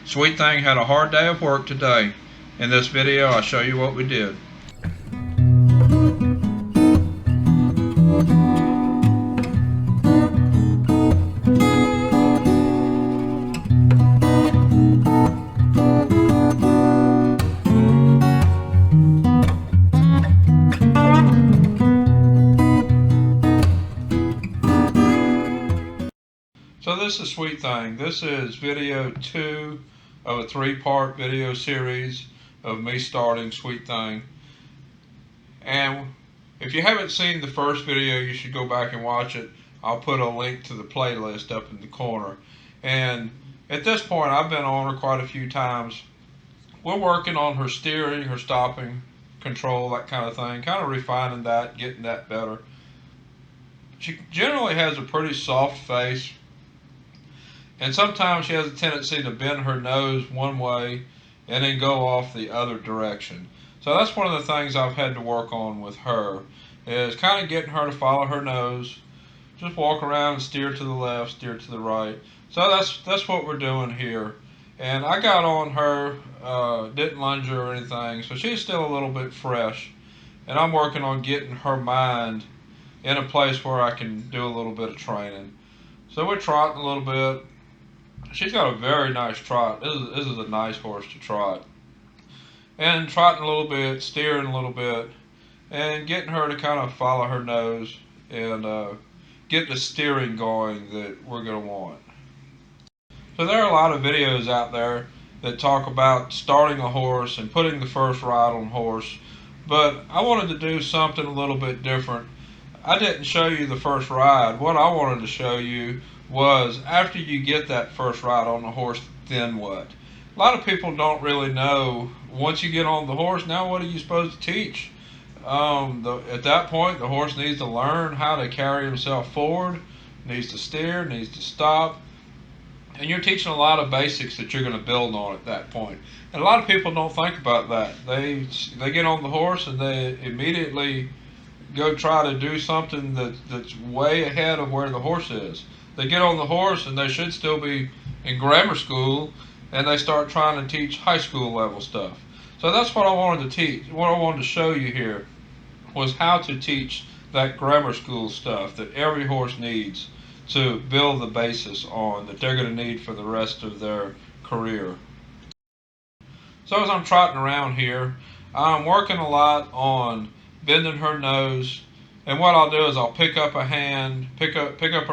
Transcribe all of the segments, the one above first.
Sweet Thing had a hard day of work today. In this video, I'll show you what we did. So this is Sweet Thing. This is video 2 of a 3-part video series of me starting Sweet Thing. And if you haven't seen the first video, you should go back and watch it. I'll put a link to the playlist up in the corner. And at this point, I've been on her quite a few times. We're working on her steering, her stopping, control, that kind of thing. Kind of refining that, getting that better. She generally has a pretty soft face. And sometimes she has a tendency to bend her nose one way and then go off the other direction. So that's one of the things I've had to work on with her, is kind of getting her to follow her nose. Just walk around and steer to the left, steer to the right. So that's what we're doing here. And I got on her, didn't lunge her or anything, so she's still a little bit fresh. And I'm working on getting her mind in a place where I can do a little bit of training. So we're trotting a little bit. She's got a very nice trot. This is a nice horse to trot. And trotting a little bit, steering a little bit, and getting her to kind of follow her nose and get the steering going that we're going to want. So there are a lot of videos out there that talk about starting a horse and putting the first ride on a horse, but I wanted to do something a little bit different. I didn't show you the first ride. What I wanted to show you was after you get that first ride on the horse, then what? A lot of people don't really know, once you get on the horse, now what are you supposed to teach? At that point, the horse needs to learn how to carry himself forward, needs to steer, needs to stop, and you're teaching a lot of basics that you're going to build on at that point. And a lot of people don't think about that. They get on the horse and they immediately go try to do something that's way ahead of where the horse is. They get on the horse and they should still be in grammar school, and they start trying to teach high school level stuff. So that's what I wanted to teach. What I wanted to show you here was how to teach that grammar school stuff that every horse needs to build the basis on, that they're going to need for the rest of their career. So as I'm trotting around here, I'm working a lot on bending her nose. And what I'll do is I'll pick up a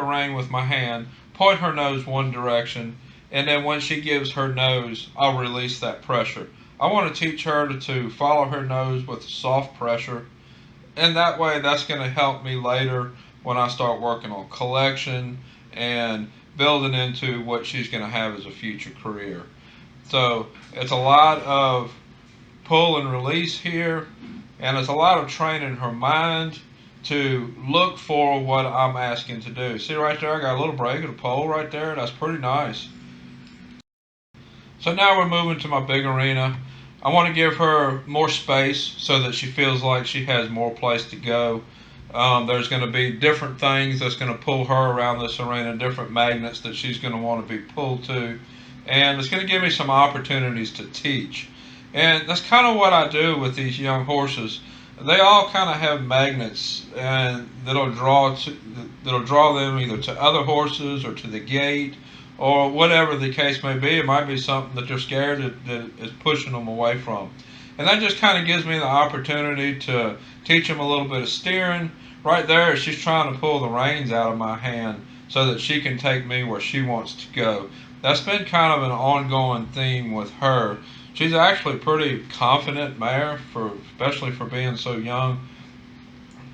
rein with my hand, point her nose one direction, and then when she gives her nose, I'll release that pressure. I want to teach her to follow her nose with soft pressure, and that way that's going to help me later when I start working on collection and building into what she's going to have as a future career. So it's a lot of pull and release here, and it's a lot of training her mind to look for what I'm asking to do. See right there, I got a little break and a pole right there. That's pretty nice. So now we're moving to my big arena. I want to give her more space so that she feels like she has more place to go. There's going to be different things that's going to pull her around this arena, different magnets that she's going to want to be pulled to. And it's going to give me some opportunities to teach. And that's kind of what I do with these young horses. They all kind of have magnets, and that'll draw them either to other horses or to the gate or whatever the case may be. It might be something that they're scared that is pushing them away from. And that just kind of gives me the opportunity to teach them a little bit of steering. Right there, she's trying to pull the reins out of my hand so that she can take me where she wants to go. That's been kind of an ongoing theme with her. She's actually a pretty confident mare, especially for being so young.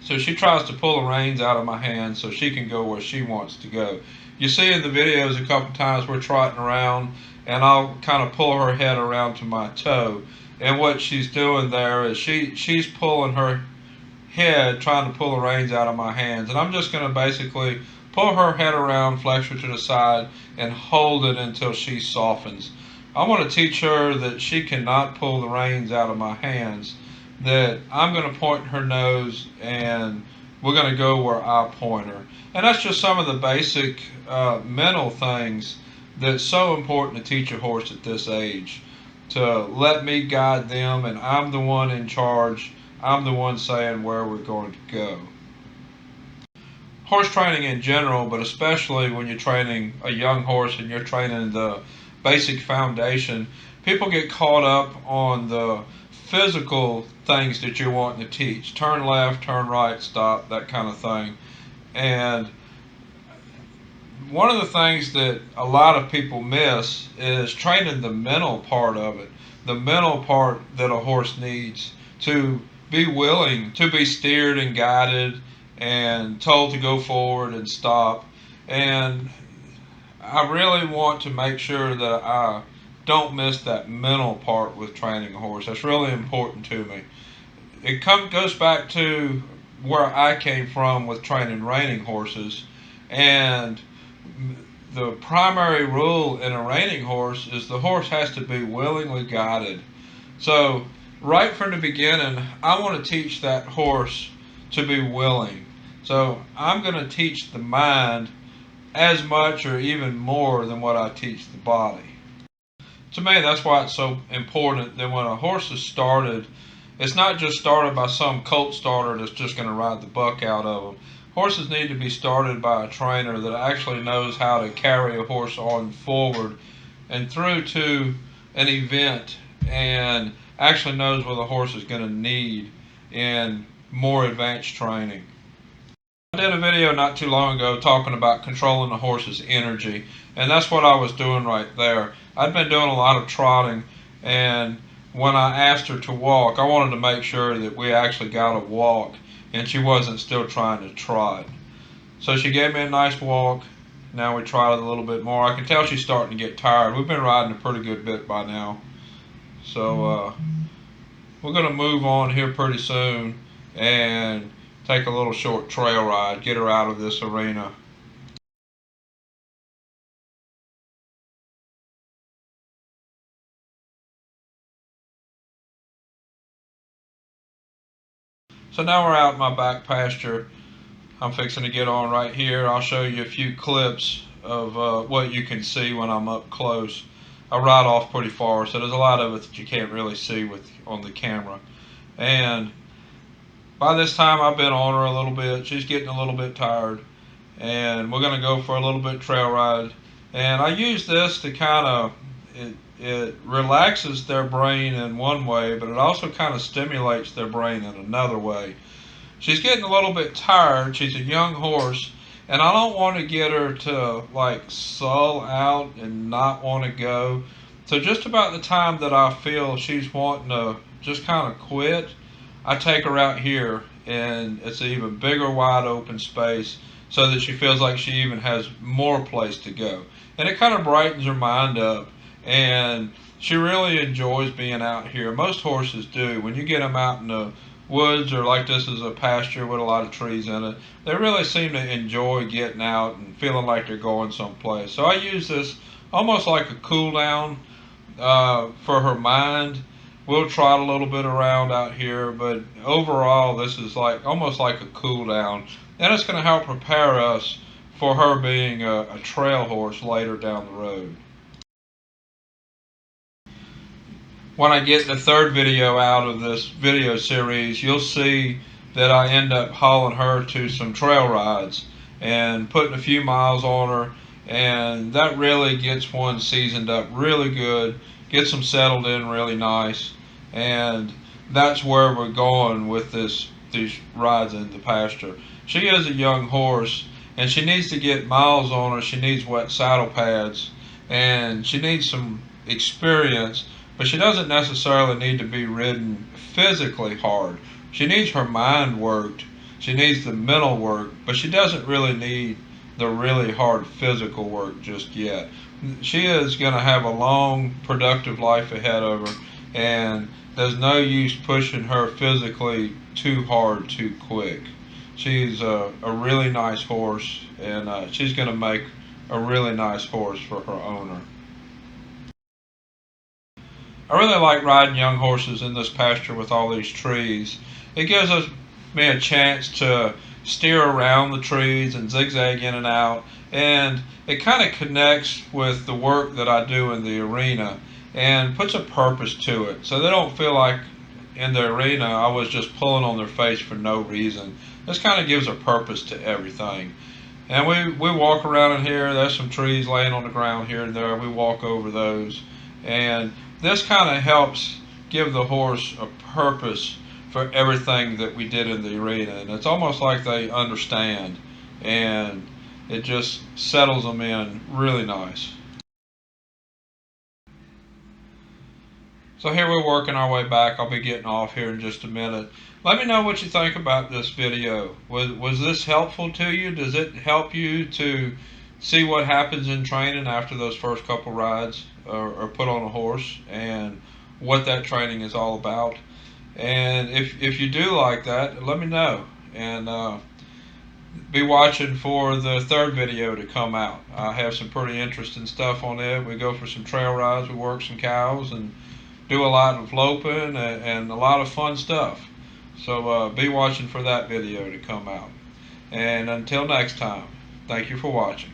So she tries to pull the reins out of my hand so she can go where she wants to go. You see in the videos a couple times we're trotting around, and I'll kind of pull her head around to my toe. And what she's doing there is she's pulling her head, trying to pull the reins out of my hands. And I'm just going to basically pull her head around, flex her to the side, and hold it until she softens. I want to teach her that she cannot pull the reins out of my hands, that I'm going to point her nose and we're going to go where I point her. And that's just some of the basic mental things that's so important to teach a horse at this age. To let me guide them, and I'm the one in charge. I'm the one saying where we're going to go. Horse training in general, but especially when you're training a young horse and you're training the basic foundation, people get caught up on the physical things that you're wanting to teach. Turn left, turn right, stop, that kind of thing. And one of the things that a lot of people miss is training the mental part of it. The mental part that a horse needs to be willing to be steered and guided and told to go forward and stop. And I really want to make sure that I don't miss that mental part with training a horse. That's really important to me. Goes back to where I came from with training reining horses, and the primary rule in a reining horse is the horse has to be willingly guided. So right from the beginning, I want to teach that horse to be willing. So I'm going to teach the mind as much or even more than what I teach the body. To me, that's why it's so important that when a horse is started, it's not just started by some colt starter that's just going to ride the buck out of them. Horses need to be started by a trainer that actually knows how to carry a horse on forward and through to an event, and actually knows what the horse is going to need in more advanced training. I did a video not too long ago talking about controlling the horse's energy, and that's what I was doing right there. I'd been doing a lot of trotting, and when I asked her to walk, I wanted to make sure that we actually got a walk and she wasn't still trying to trot. So she gave me a nice walk. Now we trotted a little bit more. I can tell she's starting to get tired. We've been riding a pretty good bit by now. So we're going to move on here pretty soon and take a little short trail ride, get her out of this arena. So now we're out in my back pasture. I'm fixing to get on right here. I'll show you a few clips of what you can see when I'm up close. I ride off pretty far, so there's a lot of it that you can't really see on the camera. And by this time I've been on her a little bit. She's getting a little bit tired, and we're going to go for a little bit trail ride. And I use this to kind of, it relaxes their brain in one way, but it also kind of stimulates their brain in another way. She's getting a little bit tired. She's a young horse, and I don't want to get her to like sull out and not want to go. So just about the time that I feel she's wanting to just kind of quit, I take her out here, and it's an even bigger wide open space so that she feels like she even has more place to go. And it kind of brightens her mind up, and she really enjoys being out here. Most horses do. When you get them out in the woods, or like this is a pasture with a lot of trees in it, they really seem to enjoy getting out and feeling like they're going someplace. So I use this almost like a cool down for her mind. We'll trot a little bit around out here, but overall this is like almost like a cool down, and it's going to help prepare us for her being a trail horse later down the road. When I get the third video out of this video series, you'll see that I end up hauling her to some trail rides and putting a few miles on her, and that really gets one seasoned up really good, gets them settled in really nice, and that's where we're going with these rides in the pasture. She is a young horse, and she needs to get miles on her. She needs wet saddle pads, and she needs some experience, but she doesn't necessarily need to be ridden physically hard. She needs her mind worked, she needs the mental work, but she doesn't really need the really hard physical work just yet. She is going to have a long, productive life ahead of her, and there's no use pushing her physically too hard too quick. She's a really nice horse, and she's going to make a really nice horse for her owner. I really like riding young horses in this pasture with all these trees. It gives me a chance to steer around the trees and zigzag in and out, and it kind of connects with the work that I do in the arena and puts a purpose to it, so they don't feel like in the arena I was just pulling on their face for no reason. This kind of gives a purpose to everything. And we walk around in here. There's some trees laying on the ground here and there. We walk over those, and this kind of helps give the horse a purpose for everything that we did in the arena. And it's almost like they understand, and it just settles them in really nice. So here we're working our way back. I'll be getting off here in just a minute. Let me know what you think about this video. Was this helpful to you? Does it help you to see what happens in training after those first couple rides or put on a horse, and what that training is all about? And if you do like that, let me know. And be watching for the third video to come out. I have some pretty interesting stuff on it. We go for some trail rides, we work some cows, and do a lot of loping and a lot of fun stuff. So be watching for that video to come out. And until next time, thank you for watching.